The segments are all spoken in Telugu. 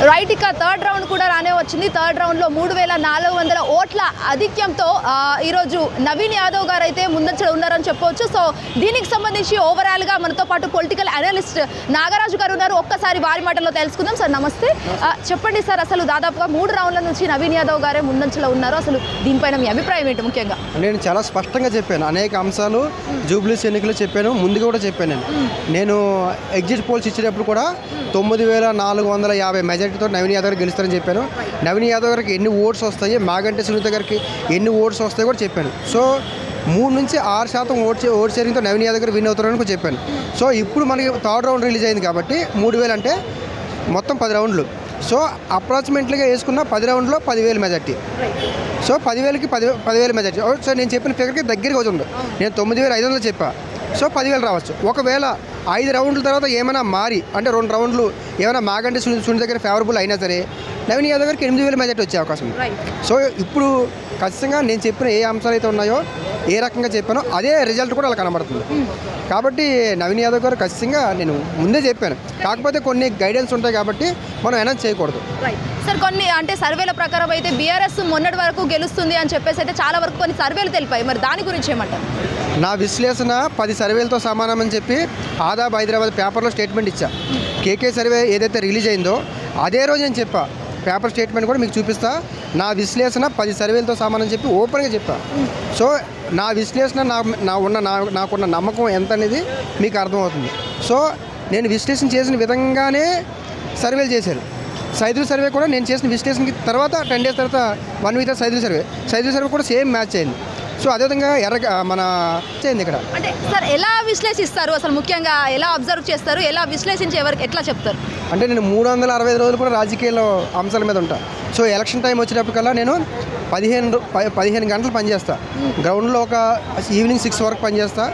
రైట్, ఇక థర్డ్ రౌండ్ కూడా రానే వచ్చింది. థర్డ్ రౌండ్లో 3400 ఓట్ల ఆధిక్యంతో ఈరోజు నవీన్ యాదవ్ గారు అయితే ముందంజలో ఉన్నారని చెప్పవచ్చు. సో దీనికి సంబంధించి ఓవరాల్గా మనతో పాటు పొలిటికల్ అనలిస్ట్ నాగరాజు గారు ఉన్నారు. ఒక్కసారి వారి మాటల్లో తెలుసుకుందాం. సార్ నమస్తే, చెప్పండి సార్, అసలు దాదాపుగా 3 రౌండ్ల నుంచి నవీన్ యాదవ్ గారే ముందంజలో ఉన్నారు. అసలు దీనిపైన మీ అభిప్రాయం ఏంటి? ముఖ్యంగా నేను చాలా స్పష్టంగా చెప్పాను, అనేక అంశాలు జూబ్లీస్ ఎన్నికలు చెప్పాను, ముందుగా కూడా చెప్పాను. నేను ఎగ్జిట్ పోల్స్ ఇచ్చేటప్పుడు కూడా 9450 మెజారిటీతో నవీన్ యాదవ్ గారు గెలుస్తారని చెప్పాను. నవీన్ యాదవ్ గారికి ఎన్ని ఓట్స్ వస్తాయి, మాగంటి సునీత గారికి ఎన్ని ఓట్స్ వస్తాయి కూడా చెప్పాను. సో 3 నుంచి 6% ఓట్ షేరింగ్తో నవీన్ యాదవ్ గారు విన్ అవుతారని కూడా చెప్పాను. సో ఇప్పుడు మనకి థర్డ్ రౌండ్ రిలీజ్ అయింది కాబట్టి 3000 అంటే మొత్తం 10 రౌండ్లు. సో అప్రాక్సిమేట్లీగా వేసుకున్న 10 రౌండ్లో 10,000 మెజార్టీ. సో 10,000కి 10,000 మెజార్టీ. సో నేను చెప్పిన ఫిగర్కి దగ్గరగా అవుతుంది. నేను 9,500 చెప్పా. సో 10,000 రావచ్చు. ఒకవేళ 5 రౌండ్ల తర్వాత ఏమైనా మారి, అంటే 2 రౌండ్లు ఏమైనా మాగంటే సునీత దగ్గర ఫేవరబుల్ అయినా సరే నవీన్ యాదవ్ గారికి 8,000 మెజార్టీ వచ్చే అవకాశం ఉంది. సో ఇప్పుడు ఖచ్చితంగా నేను చెప్పిన ఏ అంశాలు అయితే ఉన్నాయో, ఏ రకంగా చెప్పానో అదే రిజల్ట్ కూడా అలా కనబడుతుంది. కాబట్టి నవీన్ యాదవ్ గారు ఖచ్చితంగా నేను ముందే చెప్పాను. కాకపోతే కొన్ని గైడెన్స్ ఉంటాయి కాబట్టి మనం అనౌన్స్ చేయకూడదు. సార్, కొన్ని అంటే సర్వేల ప్రకారం అయితే బీఆర్ఎస్ మొన్నటి వరకు గెలుస్తుంది అని చెప్పేసి అయితే చాలా వరకు కొన్ని సర్వేలు తెలిపాయి. మరి దాని గురించి ఏమంటారు? నా విశ్లేషణ 10 సర్వేలతో సమానమని చెప్పి ఆదాబ్ హైదరాబాద్ పేపర్లో స్టేట్మెంట్ ఇచ్చా. కేకే సర్వే ఏదైతే రిలీజ్ అయిందో అదే రోజు నేను చెప్పా, పేపర్ స్టేట్మెంట్ కూడా మీకు చూపిస్తా. నా విశ్లేషణ 10 సర్వేలతో సమానని చెప్పి ఓపెన్గా చెప్పా. సో నా విశ్లేషణ నాకున్న నమ్మకం ఎంత అనేది మీకు అర్థమవుతుంది. సో నేను విశ్లేషణ చేసిన విధంగానే సర్వేలు చేశారు. సైదుల సర్వే కూడా నేను చేసిన విశ్లేషణకి తర్వాత 10 డేస్ తర్వాత 1 వీక్ సైదుల సర్వే కూడా సేమ్ మ్యాచ్ అయింది. సో అదేవిధంగా మన చేయండి ఇక్కడ. అంటే సార్ ఎలా విశ్లేషిస్తారు, అసలు ముఖ్యంగా ఎలా అబ్జర్వ్ చేస్తారు, ఎలా విశ్లేషించి ఎవరికి ఎట్లా చెప్తారు? అంటే నేను 365 రోజులు కూడా రాజకీయాల్లో అంశాల మీద ఉంటాను. సో ఎలక్షన్ టైం వచ్చేటప్పటికల్లా నేను 15 గంటలు పనిచేస్తాను. గ్రౌండ్లో ఒక ఈవినింగ్ 6 వరకు పనిచేస్తా,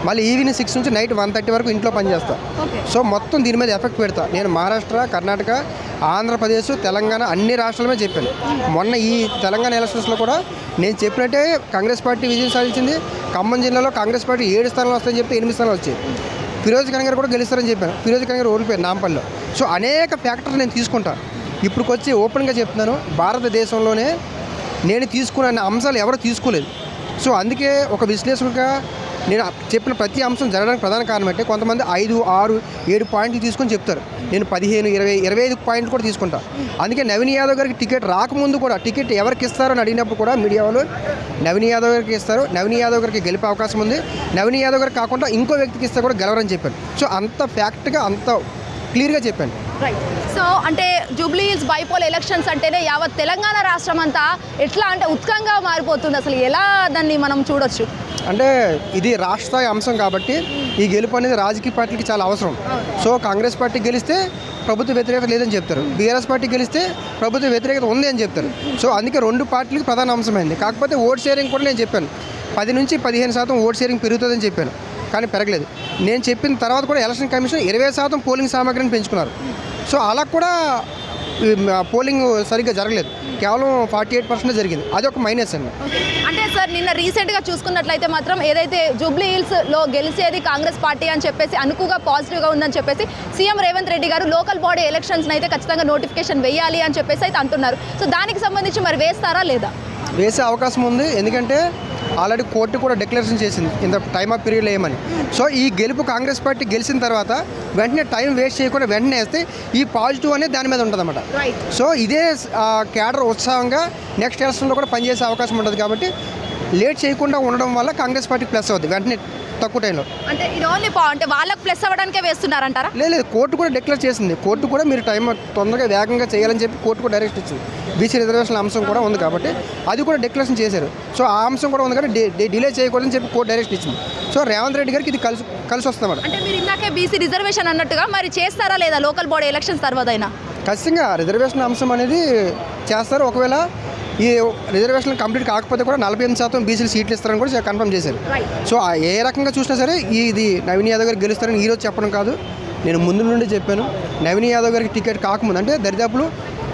మళ్ళీ ఈవినింగ్ 6 నుంచి నైట్ 1:30 వరకు ఇంట్లో పనిచేస్తా. సో మొత్తం దీని మీద ఎఫెక్ట్ పెడతా. నేను మహారాష్ట్ర, కర్ణాటక, ఆంధ్రప్రదేశ్, తెలంగాణ అన్ని రాష్ట్రాల మీద చెప్పాను. మొన్న ఈ తెలంగాణ ఎలక్షన్స్లో కూడా నేను చెప్పినట్టే కాంగ్రెస్ పార్టీ విజయం సాధించింది. ఖమ్మం జిల్లాలో కాంగ్రెస్ పార్టీ 7 స్థానాలు వస్తాయని చెప్పి 8 స్థానాలు వచ్చాయి. ఫిరోజ్ ఖాన్ గారు కూడా గెలుస్తారని చెప్పాను. ఫిరోజ్ ఖాన్ గారు ఓడిపోయారు నాంపల్లిలో. సో అనేక ఫ్యాక్టర్లు నేను తీసుకుంటాను. ఇప్పుడు వచ్చి ఓపెన్గా చెప్తున్నాను, భారతదేశంలోనే నేను తీసుకున్న అంశాలు ఎవరు తీసుకోలేదు. సో అందుకే ఒక విశ్లేషకుగా నేను చెప్పిన ప్రతి అంశం జరగడానికి ప్రధాన కారణం అంటే కొంతమంది 5, 6, 7 పాయింట్లు తీసుకొని చెప్తారు. నేను 15, 20, 25 పాయింట్లు కూడా తీసుకుంటాను. అందుకే నవీన్ యాదవ్ గారికి టికెట్ రాకముందు కూడా టికెట్ ఎవరికి ఇస్తారని అడిగినప్పుడు కూడా మీడియా వాళ్ళు నవీన్ యాదవ్ గారికి ఇస్తారు, నవీన్ యాదవ్ గారికి గెలిపే అవకాశం ఉంది, నవీన్ యాదవ్ గారికి కాకుండా ఇంకో వ్యక్తికి ఇస్తే కూడా గెలవరని చెప్పాను. సో అంత ఫ్యాక్ట్గా అంత క్లియర్గా చెప్పాను. రైట్. సో అంటే జూబ్లీ హిల్స్ బైపోల్ ఎలక్షన్స్ అంటేనే యావత్ తెలంగాణ రాష్ట్రం అంతా ఎట్లా అంటే ఉత్కంగా మారిపోతుంది. అసలు ఎలా దాన్ని మనం చూడొచ్చు? అంటే ఇది రాష్ట్ర స్థాయి అంశం కాబట్టి ఈ గెలుపు అనేది రాజకీయ పార్టీలకి చాలా అవసరం. సో కాంగ్రెస్ పార్టీ గెలిస్తే ప్రభుత్వ వ్యతిరేకత లేదని చెప్తారు, బీఆర్ఎస్ పార్టీ గెలిస్తే ప్రభుత్వ వ్యతిరేకత ఉంది అని చెప్తారు. సో అందుకే 2 పార్టీలకు ప్రధాన అంశమైంది. కాకపోతే ఓట్ షేరింగ్ కూడా నేను చెప్పాను 10 నుంచి 15% ఓట్ షేరింగ్ పెరుగుతుందని చెప్పాను, కానీ పెరగలేదు. నేను చెప్పిన తర్వాత కూడా ఎలక్షన్ కమిషన్ 20% పోలింగ్ సామగ్రిని పెంచుకున్నారు. సో అలా కూడా పోలింగ్ సరిగ్గా జరగలేదు, కేవలం 48% జరిగింది. అది ఒక మైనస్ అండి. అంటే సార్ నిన్న రీసెంట్గా చూసుకున్నట్లయితే మాత్రం ఏదైతే జూబ్లీ హిల్స్లో గెలిచేది కాంగ్రెస్ పార్టీ అని చెప్పేసి అనుకుగా పాజిటివ్గా ఉందని చెప్పేసి సీఎం రేవంత్ రెడ్డి గారు లోకల్ బాడీ ఎలక్షన్స్ని అయితే ఖచ్చితంగా నోటిఫికేషన్ వేయాలి అని చెప్పేసి అయితే అంటున్నారు. సో దానికి సంబంధించి మరి వేస్తారా లేదా? వేసే అవకాశం ఉంది, ఎందుకంటే ఆల్రెడీ కోర్టు కూడా డిక్లరేషన్ చేసింది ఇంత టైమ్ ఆఫ్ పీరియడ్లో ఏమని. సో ఈ గెలుపు కాంగ్రెస్ పార్టీ గెలిచిన తర్వాత వెంటనే టైం వేస్ట్ చేయకుండా వెంటనే వేస్తే ఈ పాజిటివ్ అనేది దాని మీద ఉంటుంది అన్నమాట. సో ఇదే క్యాడర్ ఉత్సాహంగా నెక్స్ట్ ఎలక్షన్లో కూడా పనిచేసే అవకాశం ఉంటుంది. కాబట్టి లేట్ చేయకుండా ఉండడం వల్ల కాంగ్రెస్ పార్టీ ప్లస్ అవుతుంది వెంటనే తక్కువ టైంలో. అంటే ఇది ఓన్లీ అంటే వాళ్ళకి ప్లస్ అవ్వడానికే వేస్తున్నారంటారా? లేదు, కోర్టు కూడా డిక్లేర్ చేసింది. కోర్టు కూడా మీరు టైం తొందరగా వేగంగా చేయాలని చెప్పి కోర్టు కూడా డైరెక్ట్ ఇచ్చింది. బీసీ రిజర్వేషన్ అంశం కూడా ఉంది కాబట్టి అది కూడా డిక్లరేషన్ చేశారు. సో ఆ అంశం కూడా ఉంది కాబట్టి డిలే చేయకూడదని చెప్పి కోర్టు డైరెక్ట్ ఇచ్చింది. సో రేవంత్ రెడ్డి గారికి ఇది కలిసి వస్తుందన్నమాట. అంటే మీరు ఇందాకే బీసీ రిజర్వేషన్ అన్నట్టుగా మరి చేస్తారా లేదా లోకల్ బాడీ ఎలక్షన్స్ తర్వాత అయినా? ఖచ్చితంగా రిజర్వేషన్ అంశం అనేది చేస్తారు. ఒకవేళ ఈ రిజర్వేషన్ కంప్లీట్ కాకపోతే కూడా 48% బీసీలు సీట్లు ఇస్తారని కూడా కన్ఫర్మ్ చేశారు. సో ఏ రకంగా చూసినా సరే ఇది నవీన్ యాదవ్ గారు గెలుస్తారని ఈరోజు చెప్పడం కాదు, నేను ముందు నుండి చెప్పాను. నవీన్ యాదవ్ గారికి టికెట్ కాకముందు అంటే దరిదాపులు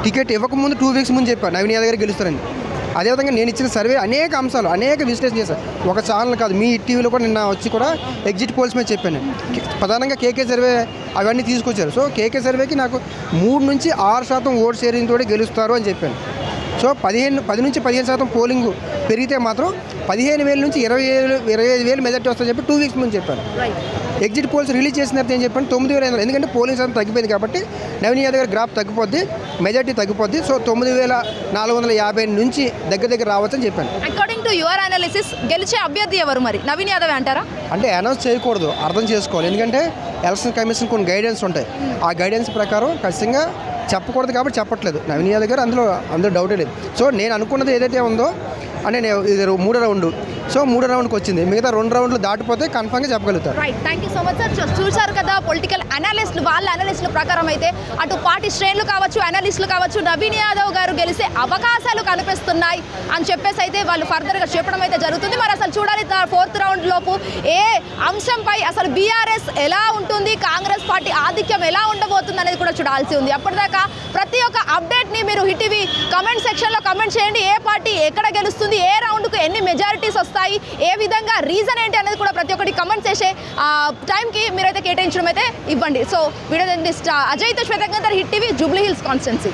టికెట్ ఇవ్వకముందు 2 వీక్స్ ముందు చెప్పాను నవీన్ యాదవ్ గారికి గెలుస్తారని. అదేవిధంగా నేను ఇచ్చిన సర్వే అనేక అంశాలు అనేక విశ్లేషణ చేశాను. ఒక ఛానల్ కాదు, మీ టీవీలో కూడా నిన్న వచ్చి కూడా ఎగ్జిట్ పోల్స్ మీద చెప్పాను. ప్రధానంగా కేకే సర్వే అవన్నీ తీసుకొచ్చారు. సో కేకే సర్వేకి నాకు 3 నుంచి 6% ఓట్ షేరింగ్ తోటి గెలుస్తారు అని చెప్పాను. సో 10 నుంచి 15% పోలింగ్ పెరిగితే మాత్రం 15,000 నుంచి 25,000 మెజార్టీ వస్తుందని చెప్పి 2 వీక్స్ ముందు చెప్పాను. ఎగ్జిట్ పోల్స్ రిలీజ్ చేసిన తర్వాత ఏం చెప్పాను, 9,500, ఎందుకంటే పోలింగ్ శాతం తగ్గిపోయింది కాబట్టి నవీన్ యాదవ్ గారి గ్రాఫ్ తగ్గిపోద్ది, మెజార్టీ తగ్గిపోద్ది. సో 9,450 నుంచి దగ్గర రావచ్చని చెప్పాను. అకార్డింగ్ టు యువర్ అనాలిసిస్ గెలిచే అభ్యర్థి ఎవరు మరి? నవీన్ యాదవ్ అంటారా? అంటే అనౌన్స్ చేయకూడదు, అర్థం చేసుకోవాలి. ఎందుకంటే ఎలక్షన్ కమిషన్ కొన్ని గైడెన్స్ ఉంటాయి. ఆ గైడెన్స్ ప్రకారం ఖచ్చితంగా చెప్పకూడదు కాబట్టి చెప్పట్లేదు. నవీన్ యాదవ్ గారు అందులో డౌటే లేదు. సో నేను అనుకున్నది ఏదైతే ఉందో అంటే నేను ఇది 3వ రౌండ్, సో 3వ రౌండ్కి వచ్చింది. మిగతా 2 రౌండ్లు దాటిపోతే కన్ఫర్మ్గా చెప్పగలుగుతారు. Right, thank you so much sir. చూసారు కదా పొలిటికల్ అనాలిస్టులు, వాళ్ళ అనాలిస్టుల ప్రకారం అయితే అటు పార్టీ శ్రేణులు కావచ్చు, అనాలిస్టులు కావచ్చు, నవీన్ యాదవ్ గారు గెలిసే అవకాశాలు కనిపిస్తున్నాయి అని చెప్పేసి అయితే వాళ్ళు ఫర్దర్గా చెప్పడం అయితే జరుగుతుంది. మరి అసలు చూడాలి 4th రౌండ్ లోపు ఏ అంశంపై అసలు బీఆర్ఎస్ ఎలా ఉంటుంది, కాంగ్రెస్ పార్టీ ఆధిక్యం ఎలా ఉండబోతుంది అనేది కూడా చూడాల్సి ఉంది. అప్పటిదాకా ప్రతి ఒక్క అప్డేట్ని మీరు హిట్ టీవీ కమెంట్ సెక్షన్లో కమెంట్ చేయండి. ఏ పార్టీ ఎక్కడ గెలుస్తుంది, ఏ రౌండ్కు ఎన్ని మెజారిటీస్ వస్తాయి, ఏ విధంగా రీజన్ ఏంటి అనేది కూడా ప్రతి ఒక్కటి కమెంట్ చేసే టైంకి మీరైతే కేటాయించడం అయితే ఇవ్వండి. సో వీడియో జర్నలిస్ట్ అజయ్తో శ్వేతంగా hit TV Jubilee Hills constituency.